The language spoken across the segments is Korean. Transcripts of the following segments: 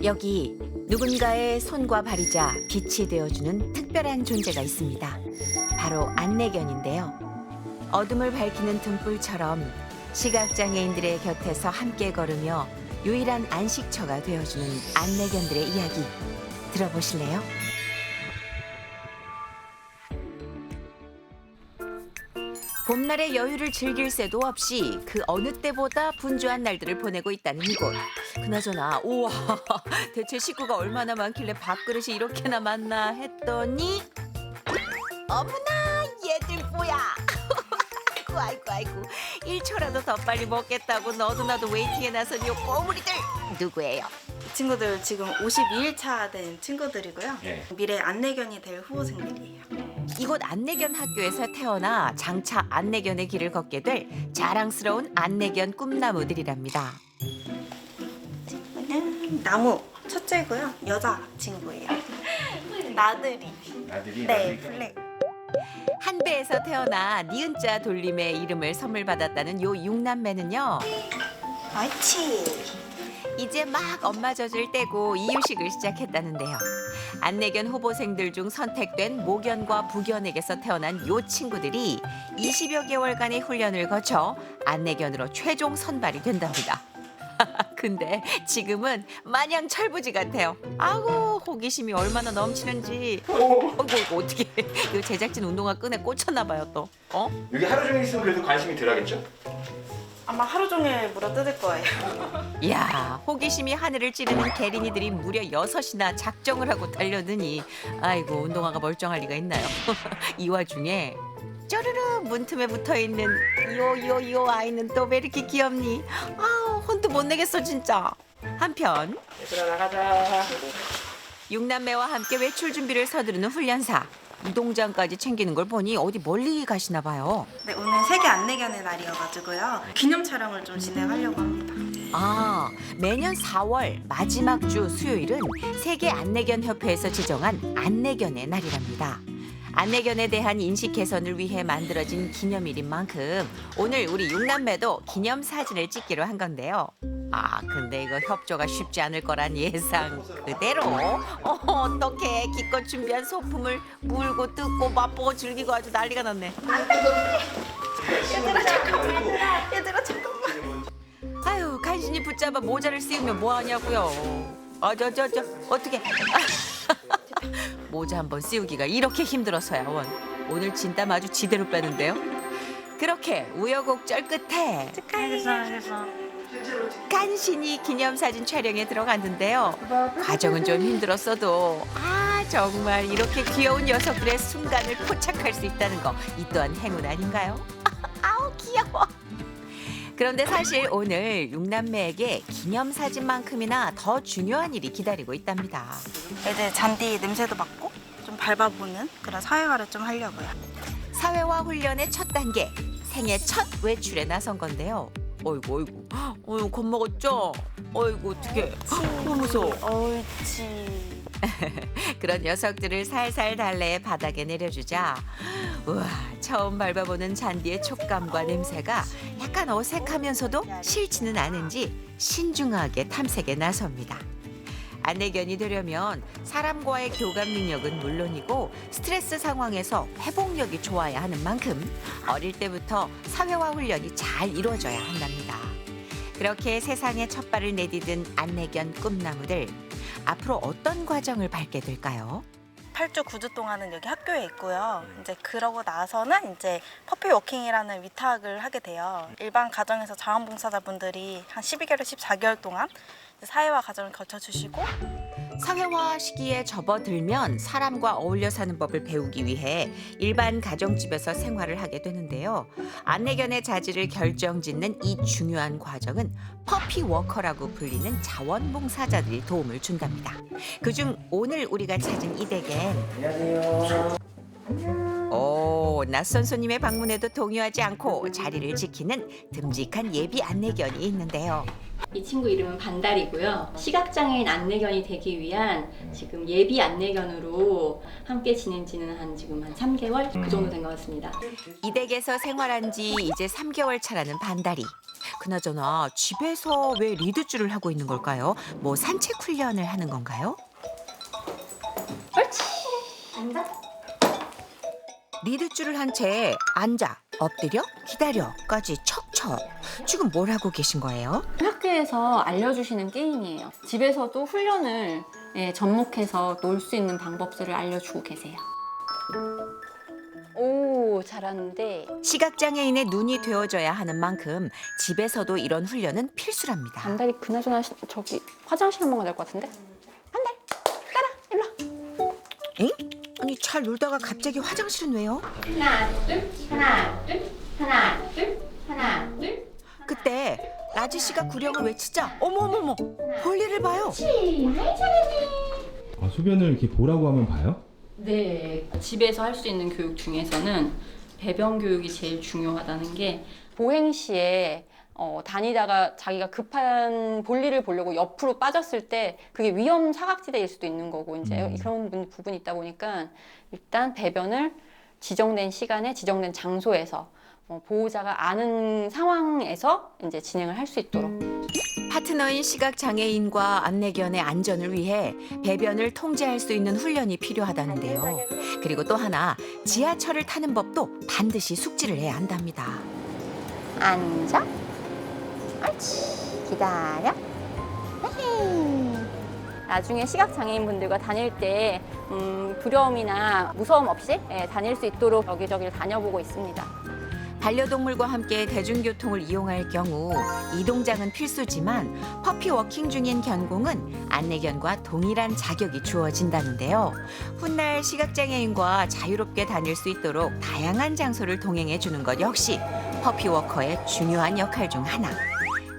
여기 누군가의 손과 발이자 빛이 되어주는 특별한 존재가 있습니다. 바로 안내견인데요. 어둠을 밝히는 등불처럼 시각장애인들의 곁에서 함께 걸으며 유일한 안식처가 되어주는 안내견들의 이야기 들어보실래요? 봄날의 여유를 즐길 새도 없이 그 어느 때보다 분주한 날들을 보내고 있다는 이곳. 그나저나 우와 대체 식구가 얼마나 많길래 밥그릇이 이렇게나 많나 했더니 어머나 얘들 뭐야. 아이고 1초라도 더 빨리 먹겠다고 너도 나도 웨이팅에 나선 요 꼬물이들 누구예요? 이 친구들 지금 52일차 된 친구들이고요. 예. 미래 안내견이 될 후보생들이에요. 이곳 안내견 학교에서 태어나 장차 안내견의 길을 걷게 될 자랑스러운 안내견 꿈나무들이랍니다. 나무 첫째고요. 여자 친구예요. 나들이. 나들이 네, 블랙. 한 배에서 태어나 니은자 돌림의 이름을 선물 받았다는 요 육남매는요. 옳지. 이제 막 엄마 젖을 떼고 이유식을 시작했다는데요. 안내견 후보생들 중 선택된 모견과 부견에게서 태어난 요 친구들이 20여 개월간의 훈련을 거쳐 안내견으로 최종 선발이 된답니다. 근데 지금은 마냥 철부지 같아요. 아우 호기심이 얼마나 넘치는지. 어이구 어떻게 이 제작진 운동화 끈에 꽂혔나 봐요 또. 어? 여기 하루 종일 있으면 그래도 관심이 덜하겠죠? 아마 하루 종일 물어뜯을 거예요. 이야 호기심이 하늘을 찌르는 개린이들이 무려 6이나 작정을 하고 달려드니 아이고 운동화가 멀쩡할 리가 있나요? 이 와중에 쪼르르 문틈에 붙어있는 요 아이는 또 왜 이렇게 귀엽니? 아우 혼도 못 내겠어 진짜. 한편 얘들아 나가자. 육남매와 함께 외출 준비를 서두르는 훈련사. 이동장까지 챙기는 걸 보니 어디 멀리 가시나 봐요. 네, 오늘 세계 안내견의 날이어가지고요. 기념 촬영을 좀 진행하려고 합니다. 아, 매년 4월 마지막 주 수요일은 세계 안내견 협회에서 지정한 안내견의 날이랍니다. 안내견에 대한 인식 개선을 위해 만들어진 기념일인 만큼 오늘 우리 육남매도 기념 사진을 찍기로 한 건데요. 아, 근데 이거 협조가 쉽지 않을 거란 예상 그대로 어떻게 기껏 준비한 소품을 물고 뜯고 맛보고 즐기고 아주 난리가 났네. 얘들아 잠깐만. 아유, 간신히 붙잡아 모자를 씌우면 뭐하냐고요. 저 어떻게 모자 한번 씌우기가 이렇게 힘들어서야 원. 오늘 진땀 아주 지대로 빼는데요. 그렇게 우여곡절 끝에 간신히 기념사진 촬영에 들어갔는데요. 과정은 좀 힘들었어도 정말 이렇게 귀여운 녀석들의 순간을 포착할 수 있다는 거 이 또한 행운 아닌가요? 아우 귀여워. 그런데 사실 오늘 육남매에게 기념사진만큼이나 더 중요한 일이 기다리고 있답니다. 애들 잔디 냄새도 맡고 좀 밟아보는 그런 사회화를 좀 하려고요. 사회화 훈련의 첫 단계, 생애 첫 외출에 나선 건데요. 어이구 겁먹었죠? 어이구 어떡해. 너무 무서워. 옳지. 그런 녀석들을 살살 달래 바닥에 내려주자 우와 처음 밟아보는 잔디의 촉감과 냄새가 약간 어색하면서도 싫지는 않은지 신중하게 탐색에 나섭니다. 안내견이 되려면 사람과의 교감 능력은 물론이고 스트레스 상황에서 회복력이 좋아야 하는 만큼 어릴 때부터 사회화 훈련이 잘 이루어져야 한답니다. 그렇게 세상에 첫 발을 내디딘 안내견 꿈나무들 앞으로 어떤 과정을 밟게 될까요? 8주 9주 동안은 여기 학교에 있고요. 이제 그러고 나서는 이제 퍼피 워킹이라는 위탁을 하게 돼요. 일반 가정에서 자원봉사자분들이 한 12개월, 14개월 동안 사회화 과정을 거쳐주시고 사회화 시기에 접어들면 사람과 어울려 사는 법을 배우기 위해 일반 가정집에서 생활을 하게 되는데요. 안내견의 자질을 결정짓는 이 중요한 과정은 퍼피 워커라고 불리는 자원봉사자들이 도움을 준답니다. 그중 오늘 우리가 찾은 이 댁엔 안녕하세요. 오, 낯선 손님의 방문에도 동요하지 않고 자리를 지키는 듬직한 예비 안내견이 있는데요. 이 친구 이름은 반달이고요. 시각장애인 안내견이 되기 위한 지금 예비 안내견으로 함께 지낸 지는 지금 한 3개월 그 정도 된 것 같습니다. 이 댁에서 생활한 지 이제 3개월 차라는 반달이. 그나저나 집에서 왜 리드줄을 하고 있는 걸까요? 뭐 산책 훈련을 하는 건가요? 옳지. 앉아. 리드줄을 한 채 앉아, 엎드려, 기다려까지 척척. 지금 뭘 하고 계신 거예요? 학교에서 알려주시는 게임이에요. 집에서도 훈련을 접목해서 놀 수 있는 방법들을 알려주고 계세요. 오, 잘하는데. 시각장애인의 눈이 되어줘야 하는 만큼 집에서도 이런 훈련은 필수랍니다. 반달이 그나저나 저기 화장실 한번 가야 될 것 같은데? 반달, 따라, 일로 와. 엥? 아니 잘 놀다가 갑자기 화장실은 왜요? 하나, 둘, 하나, 둘, 하나, 둘, 하나, 둘. 그때 라지 씨가 구령을 외치자 어머머머 볼일을 봐요. 아, 소변을 이렇게 보라고 하면 봐요? 네, 집에서 할 수 있는 교육 중에서는 배변 교육이 제일 중요하다는 게 보행 시에 다니다가 자기가 급한 볼일을 보려고 옆으로 빠졌을 때 그게 위험 사각지대일 수도 있는 거고 이제 그런 부분이 있다 보니까 일단 배변을 지정된 시간에 지정된 장소에서 보호자가 아는 상황에서 이제 진행을 할 수 있도록. 파트너인 시각장애인과 안내견의 안전을 위해 배변을 통제할 수 있는 훈련이 필요하다는데요. 그리고 또 하나 지하철을 타는 법도 반드시 숙지를 해야 한답니다. 앉아. 옳지. 기다려. 에헤이. 나중에 시각장애인분들과 다닐 때 두려움이나 무서움 없이 다닐 수 있도록 여기저기를 다녀보고 있습니다. 반려동물과 함께 대중교통을 이용할 경우 이동장은 필수지만 퍼피 워킹 중인 견공은 안내견과 동일한 자격이 주어진다는데요. 훗날 시각장애인과 자유롭게 다닐 수 있도록 다양한 장소를 동행해 주는 것 역시 퍼피 워커의 중요한 역할 중 하나.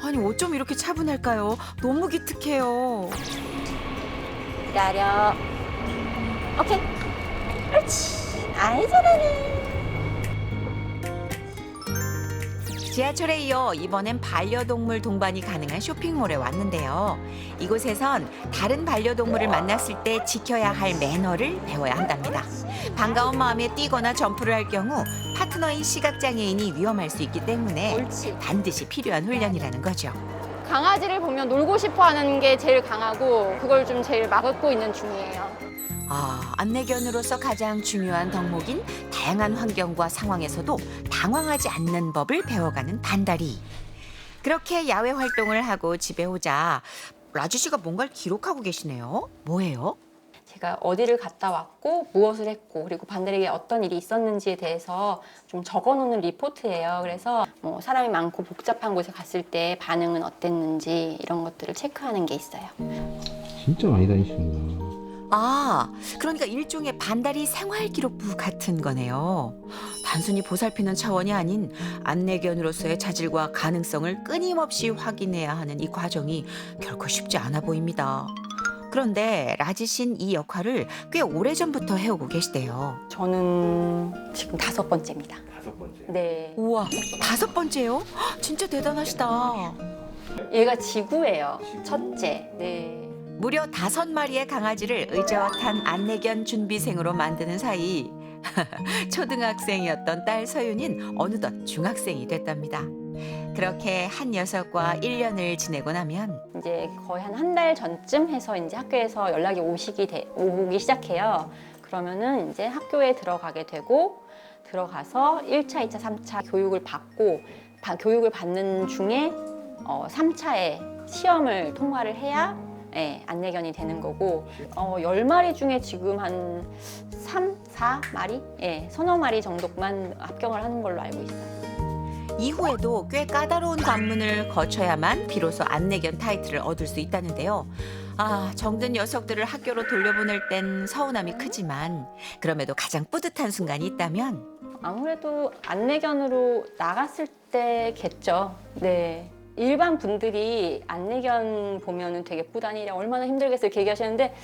아니 어쩜 이렇게 차분할까요? 너무 기특해요. 기다려. 오케이. 옳지. 아이 잘하네. 지하철에 이어 이번엔 반려동물 동반이 가능한 쇼핑몰에 왔는데요. 이곳에선 다른 반려동물을 만났을 때 지켜야 할 매너를 배워야 한답니다. 반가운 마음에 뛰거나 점프를 할 경우 파트너인 시각장애인이 위험할 수 있기 때문에 옳지. 반드시 필요한 훈련이라는 거죠. 강아지를 보면 놀고 싶어 하는 게 제일 강하고 그걸 좀 제일 막고 있는 중이에요. 안내견으로서 가장 중요한 덕목인 다양한 환경과 상황에서도 당황하지 않는 법을 배워가는 반달이. 그렇게 야외 활동을 하고 집에 오자 라지 씨가 뭔가를 기록하고 계시네요. 뭐예요? 제가 어디를 갔다 왔고 무엇을 했고 그리고 반달에게 어떤 일이 있었는지에 대해서 좀 적어놓는 리포트예요. 그래서 뭐 사람이 많고 복잡한 곳에 갔을 때 반응은 어땠는지 이런 것들을 체크하는 게 있어요. 진짜 많이 다니시는구나. 그러니까 일종의 반달이 생활 기록부 같은 거네요. 단순히 보살피는 차원이 아닌 안내견으로서의 자질과 가능성을 끊임없이 확인해야 하는 이 과정이 결코 쉽지 않아 보입니다. 그런데 라지 씨는 이 역할을 꽤 오래전부터 해오고 계시대요. 저는 지금 5번째입니다. 5번째. 네. 우와, 5번째요? 진짜 대단하시다. 얘가 지구예요. 첫째. 네. 무려 5마리의 강아지를 의젓한 안내견 준비생으로 만드는 사이 초등학생이었던 딸 서윤인 어느덧 중학생이 됐답니다. 그렇게 한 녀석과 1년을 지내고 나면 이제 거의 한 달 전쯤 해서 이제 학교에서 연락이 오기 시작해요. 그러면은 이제 학교에 들어가게 되고 들어가서 1차, 2차, 3차 교육을 받고 교육을 받는 중에 3차에 시험을 통과를 해야 안내견이 되는 거고 10마리 중에 지금 한 3, 4마리? 서너 마리 정도만 합격을 하는 걸로 알고 있어요. 이후에도 꽤 까다로운 관문을 거쳐야만 비로소 안내견 타이틀을 얻을 수 있다는데요. 정든 녀석들을 학교로 돌려보낼 땐 서운함이 크지만 그럼에도 가장 뿌듯한 순간이 있다면 아무래도 안내견으로 나갔을 때겠죠. 네. 일반 분들이 안내견 보면은 되게 예쁘다니 얼마나 힘들겠어요 이렇게 얘기하시는데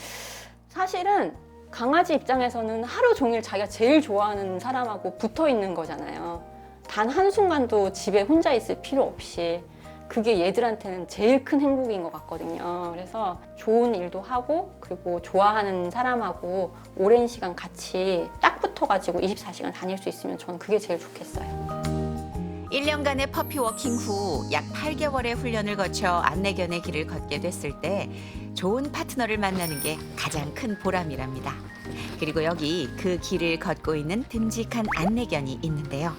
사실은 강아지 입장에서는 하루 종일 자기가 제일 좋아하는 사람하고 붙어 있는 거잖아요. 단 한순간도 집에 혼자 있을 필요 없이 그게 얘들한테는 제일 큰 행복인 것 같거든요. 그래서 좋은 일도 하고 그리고 좋아하는 사람하고 오랜 시간 같이 딱 붙어가지고 24시간 다닐 수 있으면 저는 그게 제일 좋겠어요. 1년간의 퍼피 워킹 후 약 8개월의 훈련을 거쳐 안내견의 길을 걷게 됐을 때 좋은 파트너를 만나는 게 가장 큰 보람이랍니다. 그리고 여기 그 길을 걷고 있는 듬직한 안내견이 있는데요.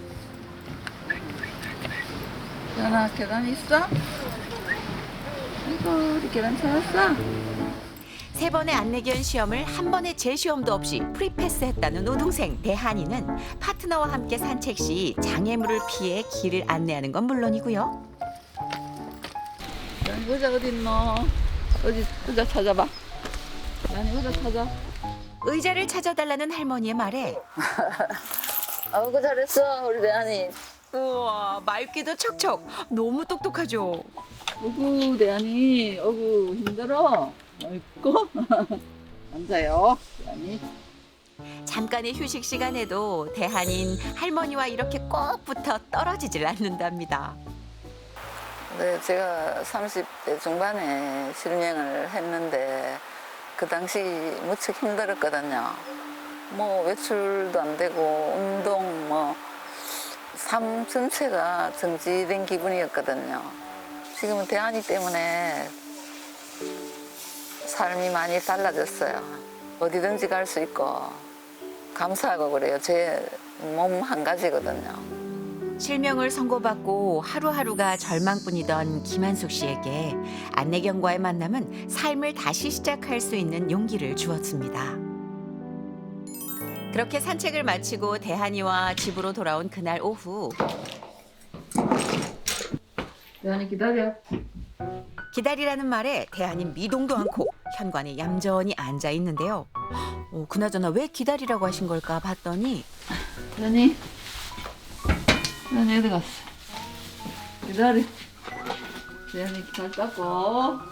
연아 계단 있어? 아이고 우리 계단 찾았어? 3번의 안내견 시험을 한 번의 재시험도 없이 프리패스했다는 우동생 대한이는 파트너와 함께 산책 시 장애물을 피해 길을 안내하는 건 물론이고요. 연이 의자 어디 있노? 어디 의자 찾아봐. 연이 의자 찾아. 의자를 찾아달라는 할머니의 말에 아이고 잘했어 우리 대한이. 우와 말귀도 척척 너무 똑똑하죠. 어구 대한이 어구 힘들어. 아이고 앉아요 대한이. 잠깐의 휴식 시간에도 대한인 할머니와 이렇게 꼭 붙어 떨어지질 않는답니다. 네, 제가 30대 중반에 실명을 했는데 그 당시 무척 힘들었거든요. 뭐 외출도 안 되고 운동 뭐 삶 전체가 정지된 기분이었거든요. 지금은 대한이 때문에 삶이 많이 달라졌어요. 어디든지 갈 수 있고 감사하고 그래요. 제 몸 한 가지거든요. 실명을 선고받고 하루하루가 절망뿐이던 김한숙 씨에게 안내견과의 만남은 삶을 다시 시작할 수 있는 용기를 주었습니다. 그렇게 산책을 마치고 대한이와 집으로 돌아온 그날 오후 대한이 기다려. 기다리라는 말에 대한이 미동도 않고 현관에 얌전히 앉아 있는데요. 그나저나 왜 기다리라고 하신 걸까 봤더니 대한이 어디 갔어? 기다려. 대한이 발 닦고.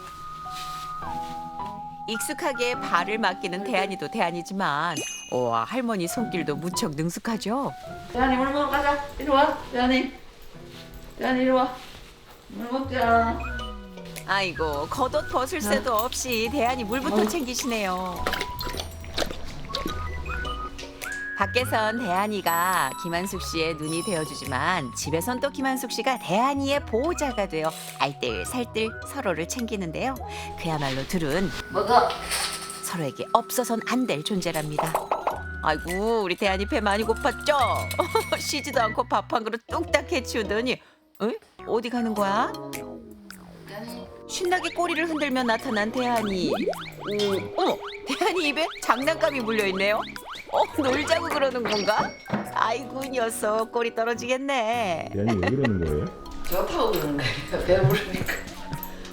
익숙하게 발을 맡기는 대한이도 대한이지만 와 할머니 손길도 무척 능숙하죠. 대한이 물 먹으러 가자. 이리 와. 대한이 이리 와. 물 먹자. 아이고 겉옷 벗을 새도 없이 대한이 물부터 챙기시네요. 밖에선 대한이가 김한숙 씨의 눈이 되어주지만 집에선 또 김한숙 씨가 대한이의 보호자가 되어 알뜰살뜰 서로를 챙기는데요. 그야말로 둘은 먹어. 서로에게 없어선 안 될 존재랍니다. 아이고 우리 대한이 배 많이 고팠죠? 쉬지도 않고 밥 한 그릇 뚝딱 해치우더니 어디 가는 거야? 신나게 꼬리를 흔들며 나타난 대한이. 어머 대한이 입에 장난감이 물려있네요. 놀자고 그러는 건가? 아이고 녀석 꼬리 떨어지겠네. 대한이 왜 그러는 거예요? 좋다고 그러는 거예요. 배부르니까.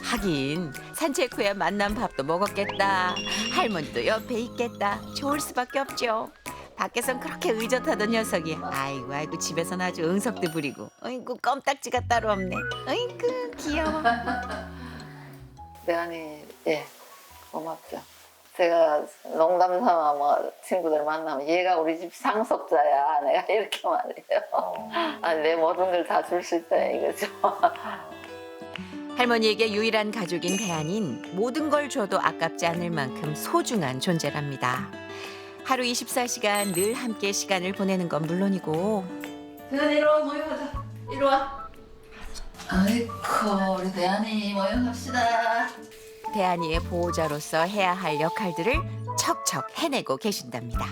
하긴 산책 후에 만난 밥도 먹었겠다. 할머니도 옆에 있겠다. 좋을 수밖에 없죠. 밖에선 그렇게 의젓하던 녀석이 아이고 집에선 아주 응석도 부리고 어이구 껌딱지가 따로 없네. 어이구 귀여워. 대한이 고맙죠. 제가 농담 삼아 뭐 친구들 만나면 얘가 우리 집 상속자야. 내가 이렇게 말해요. 아니, 내 모든 걸 다 줄 수 있다 이거죠. 할머니에게 유일한 가족인 대한인 모든 걸 줘도 아깝지 않을 만큼 소중한 존재랍니다. 하루 24시간 늘 함께 시간을 보내는 건 물론이고 대한이 이리 와 모여가자. 이리 와. 아이고 우리 대한이 모여갑시다. 대한이의 보호자로서 해야 할 역할들을 척척 해내고 계신답니다.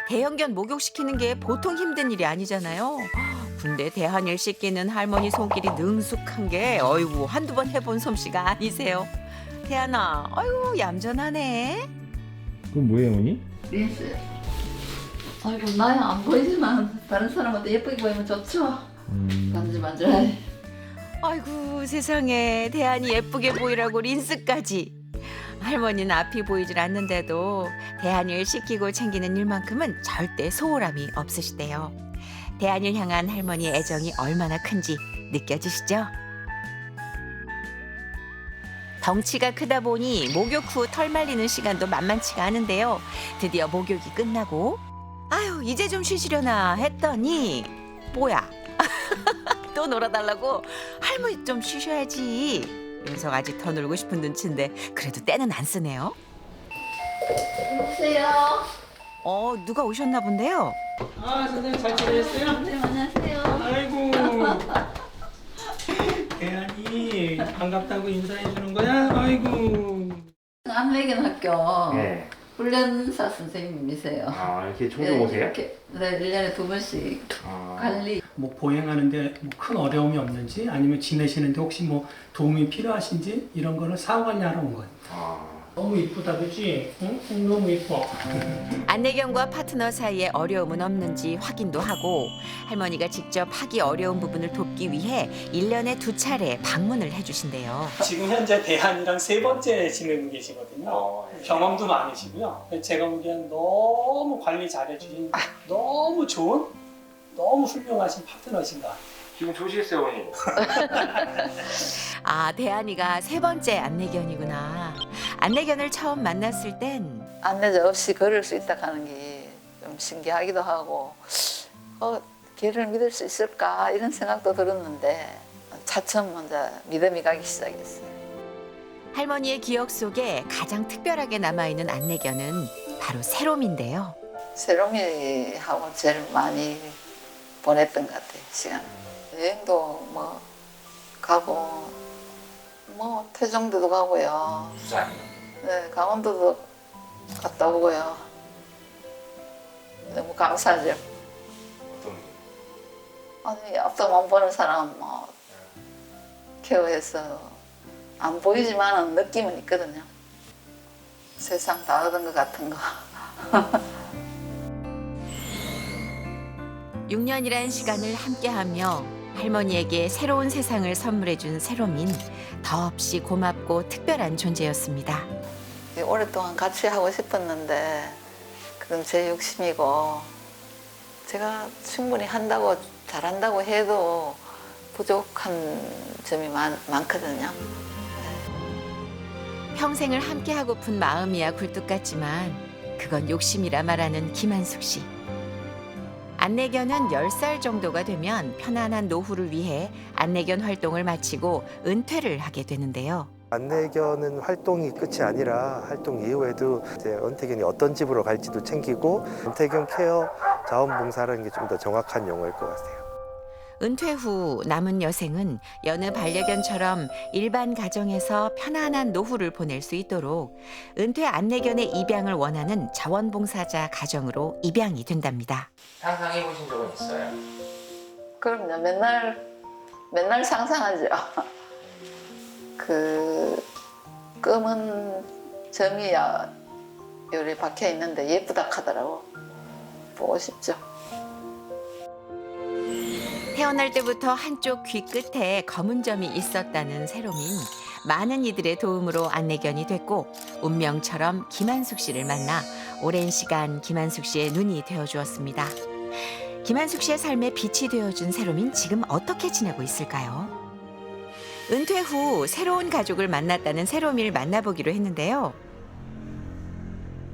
대형견 목욕시키는 게 보통 힘든 일이 아니잖아요. 근데 대한이를 씻기는 할머니 손길이 능숙한 게 어이구 한두 번 해본 솜씨가 아니세요. 대한아, 아이고 얌전하네. 그건 뭐예요, 어머니? 린스. 아이고 나야 안 보이지만 다른 사람한테 예쁘게 보이면 좋죠. 만지만져야지. 아이고 세상에 대한이 예쁘게 보이라고 린스까지. 할머니는 앞이 보이질 않는데도 대한이를 씻기고 챙기는 일만큼은 절대 소홀함이 없으시대요. 대한이를 향한 할머니의 애정이 얼마나 큰지 느껴지시죠? 덩치가 크다 보니 목욕 후 털 말리는 시간도 만만치가 않은데요. 드디어 목욕이 끝나고 아유 이제 좀 쉬시려나 했더니 뭐야 또 놀아달라고 할머니 좀 쉬셔야지. 녀석 아직 더 놀고 싶은 눈치인데 그래도 때는 안 쓰네요. 안녕하세요. 누가 오셨나 본데요. 아 선생님 잘 지내셨어요? 선생님 안녕하세요. 아이고 대한이 애들이 반갑다고 인사해 주는 거야? 아이고. 안내견 학교 네. 훈련사 선생님이세요. 아, 이렇게 종종 오세요? 이렇게, 네, 1년에 2번씩 아. 관리. 뭐 보행하는데 뭐 큰 어려움이 없는지 아니면 지내시는데 혹시 뭐 도움이 필요하신지 이런 거를 사후 관리하러 온 거예요. 아. 너무 이쁘다, 그치? 응? 너무 이뻐. 안내견과 파트너 사이에 어려움은 없는지 확인도 하고 할머니가 직접 하기 어려운 부분을 돕기 위해 1년에 2차례 방문을 해주신대요. 지금 현재 대한이랑 3번째 지내고 계시거든요. 경험도 많으시고요. 제가 보기엔 너무 관리 잘해주신 너무 좋은, 너무 훌륭하신 파트너신 것 같아요. 지금 좋으시겠어요, 어머니? 아, 대한이가 3번째 안내견이구나. 안내견을 처음 만났을 땐 안내자 없이 걸을 수 있다 하는 게 좀 신기하기도 하고 걔를 믿을 수 있을까 이런 생각도 들었는데 차츰 먼저 믿음이 가기 시작했어요. 할머니의 기억 속에 가장 특별하게 남아있는 안내견은 바로 세롬인데요. 세롬이하고 제일 많이 보냈던 것 같아요, 시간. 여행도 뭐 가고 뭐 태종도도 가고요. 부산. 네, 강원도도 갔다 오고요. 너무 감사하죠. 어떤 아니 앞도 못 보는 사람 뭐 케어해서 안 보이지만은 느낌은 있거든요. 세상 다 얻은 것 같은 거. 6년이란 시간을 함께하며 할머니에게 새로운 세상을 선물해준 세롬인 더없이 고맙고 특별한 존재였습니다. 오랫동안 같이 하고 싶었는데 그건 제 욕심이고 제가 충분히 한다고 잘한다고 해도 부족한 점이 많거든요. 평생을 함께하고픈 마음이야 굴뚝 같지만 그건 욕심이라 말하는 김한숙 씨. 안내견은 10살 정도가 되면 편안한 노후를 위해 안내견 활동을 마치고 은퇴를 하게 되는데요. 안내견은 활동이 끝이 아니라 활동 이후에도 이제 은퇴견이 어떤 집으로 갈지도 챙기고 은퇴견 케어 자원봉사라는 게 좀 더 정확한 용어일 것 같아요. 은퇴 후 남은 여생은 여느 반려견처럼 일반 가정에서 편안한 노후를 보낼 수 있도록 은퇴 안내견의 입양을 원하는 자원봉사자 가정으로 입양이 된답니다. 상상해 보신 적은 있어요? 그럼요. 맨날 상상하죠. 그 검은 점이 요리 박혀 있는데 예쁘다 하더라고. 보고 싶죠. 태어날 때부터 한쪽 귀 끝에 검은 점이 있었다는 세롬인 많은 이들의 도움으로 안내견이 됐고 운명처럼 김한숙 씨를 만나 오랜 시간 김한숙 씨의 눈이 되어주었습니다. 김한숙 씨의 삶에 빛이 되어준 세롬인 지금 어떻게 지내고 있을까요? 은퇴 후 새로운 가족을 만났다는 세롬이를 만나보기로 했는데요.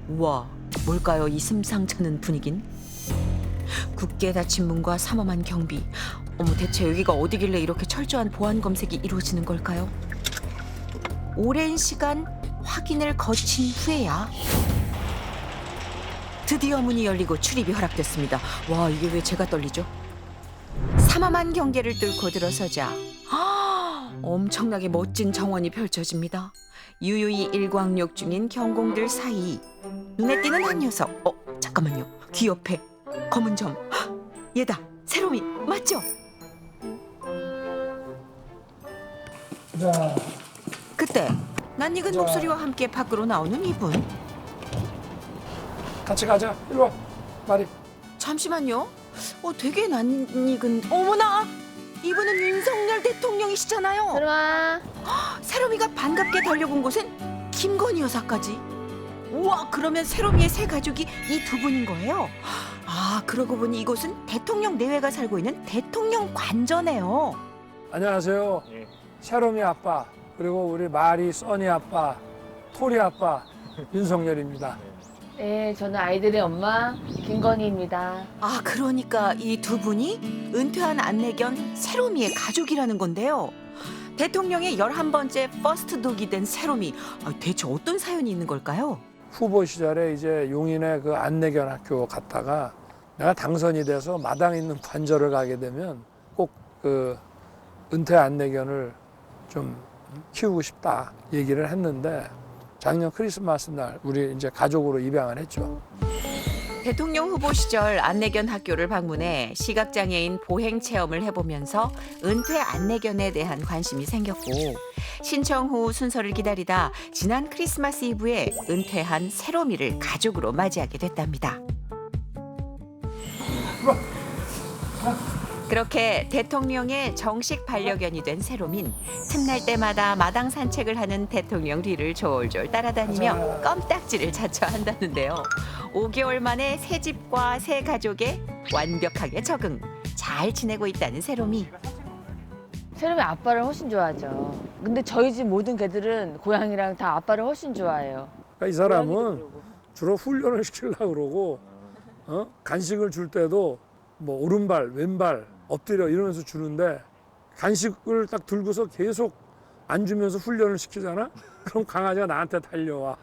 우와, 뭘까요? 이 심상찮은 분위긴? 굳게 닫힌 문과 삼엄한 경비. 어머, 대체 여기가 어디길래 이렇게 철저한 보안 검색이 이루어지는 걸까요? 오랜 시간 확인을 거친 후에야 드디어 문이 열리고 출입이 허락됐습니다. 와, 이게 왜 제가 떨리죠? 삼엄한 경계를 뚫고 들어서자 엄청나게 멋진 정원이 펼쳐집니다. 유유히 일광욕 중인 경공들 사이 눈에 띄는 한 녀석. 잠깐만요. 귀 옆에 검은 점. 얘다. 세롬이 맞죠? 자, 그때 낯익은 목소리와 함께 밖으로 나오는 이분. 같이 가자. 이리 와. 마리. 잠시만요. 되게 낯익은. 어머나! 이분은 윤석열 대통령이시잖아요. 들어와. 세롬이가 반갑게 달려본 곳은 김건희 여사까지. 우와, 그러면 세롬이의 새 가족이 이 두 분인 거예요? 아, 그러고 보니 이곳은 대통령 내외가 살고 있는 대통령 관저네요. 안녕하세요. 예. 세롬이 아빠, 그리고 우리 마리, 써니 아빠, 토리 아빠, 윤석열입니다. 네, 저는 아이들의 엄마 김건희입니다. 아, 그러니까 이 두 분이 은퇴한 안내견 세롬이의 가족이라는 건데요. 대통령의 11번째 퍼스트독이 된 세롬이 대체 어떤 사연이 있는 걸까요? 후보 시절에 이제 용인의 그 안내견 학교 갔다가 내가 당선이 돼서 마당 있는 관저를 가게 되면 꼭 그 은퇴 안내견을 좀 키우고 싶다 얘기를 했는데 작년 크리스마스 날 우리 이제 가족으로 입양을 했죠. 대통령 후보 시절 안내견 학교를 방문해 시각장애인 보행 체험을 해보면서 은퇴 안내견에 대한 관심이 생겼고 신청 후 순서를 기다리다 지난 크리스마스 이브에 은퇴한 세롬이를 가족으로 맞이하게 됐답니다. 그렇게 대통령의 정식 반려견이 된 세롬인 틈날 때마다 마당 산책을 하는 대통령 뒤를 졸졸 따라다니며 껌딱지를 자처한다는데요. 5개월 만에 새 집과 새 가족에 완벽하게 적응. 잘 지내고 있다는 세롬이. 세롬이 아빠를 훨씬 좋아하죠. 근데 저희 집 모든 개들은 고양이랑 다 아빠를 훨씬 좋아해요. 그러니까 이 사람은 주로 훈련을 시키려고 그러고 간식을 줄 때도 뭐 오른발, 왼발 엎드려 이러면서 주는데 간식을 딱 들고서 계속 안 주면서 훈련을 시키잖아? 그럼 강아지가 나한테 달려와.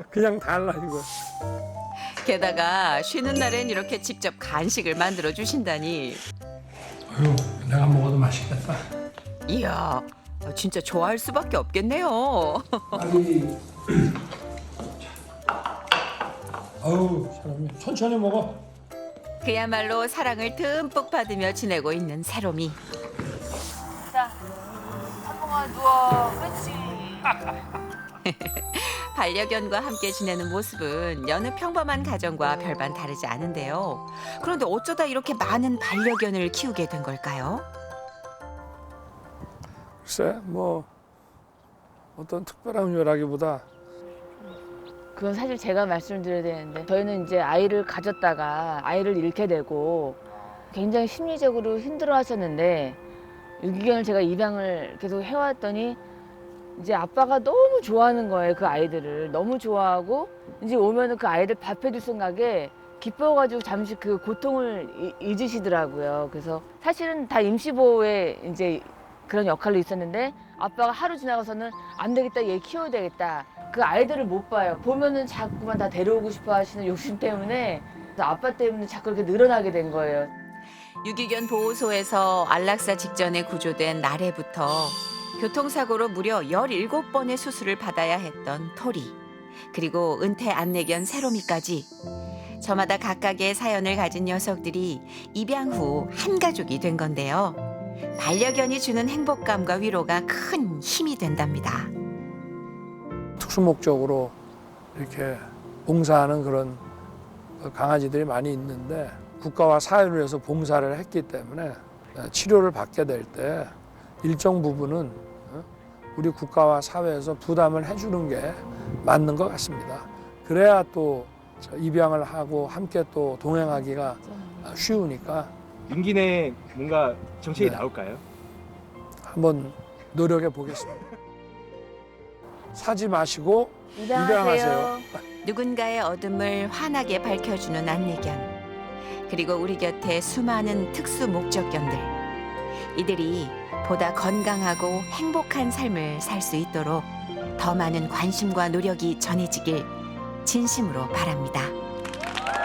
그냥 달라 이거. 게다가 쉬는 날엔 이렇게 직접 간식을 만들어 주신다니. 아유, 내가 먹어도 맛있겠다. 이야, 진짜 좋아할 수밖에 없겠네요. 아니, 아유, 사람이 천천히 먹어. 그야말로 사랑을 듬뿍 받으며 지내고 있는 세롬이. 한동아 누워. 그렇지. 반려견과 함께 지내는 모습은 여느 평범한 가정과 별반 다르지 않은데요. 그런데 어쩌다 이렇게 많은 반려견을 키우게 된 걸까요? 글쎄, 뭐 어떤 특별한 이유라기보다 그건 사실 제가 말씀드려야 되는데 저희는 이제 아이를 가졌다가 아이를 잃게 되고 굉장히 심리적으로 힘들어하셨는데 유기견을 제가 입양을 계속 해왔더니 이제 아빠가 너무 좋아하는 거예요. 그 아이들을 너무 좋아하고 이제 오면은 그 아이들 밥 해줄 생각에 기뻐가지고 잠시 그 고통을 잊으시더라고요. 그래서 사실은 다 임시보호에 이제 그런 역할로 있었는데 아빠가 하루 지나가서는 안 되겠다, 얘 키워야 되겠다. 그 아이들을 못 봐요. 보면은 자꾸만 다 데려오고 싶어 하시는 욕심 때문에 그래서 아빠 때문에 자꾸 이렇게 늘어나게 된 거예요. 유기견 보호소에서 안락사 직전에 구조된 날에부터 교통사고로 무려 17번의 수술을 받아야 했던 토리. 그리고 은퇴 안내견 세롬이까지. 저마다 각각의 사연을 가진 녀석들이 입양 후 한 가족이 된 건데요. 반려견이 주는 행복감과 위로가 큰 힘이 된답니다. 특수 목적으로 이렇게 봉사하는 그런 강아지들이 많이 있는데 국가와 사회를 위해서 봉사를 했기 때문에 치료를 받게 될 때 일정 부분은 우리 국가와 사회에서 부담을 해주는 게 맞는 것 같습니다. 그래야 또 입양을 하고 함께 또 동행하기가 쉬우니까 윤기 내에 뭔가 정책이 네. 나올까요? 한번 노력해 보겠습니다. 사지 마시고 입양하세요. 누군가의 어둠을 환하게 밝혀주는 안내견. 그리고 우리 곁에 수많은 특수 목적견들. 이들이 보다 건강하고 행복한 삶을 살 수 있도록 더 많은 관심과 노력이 전해지길 진심으로 바랍니다.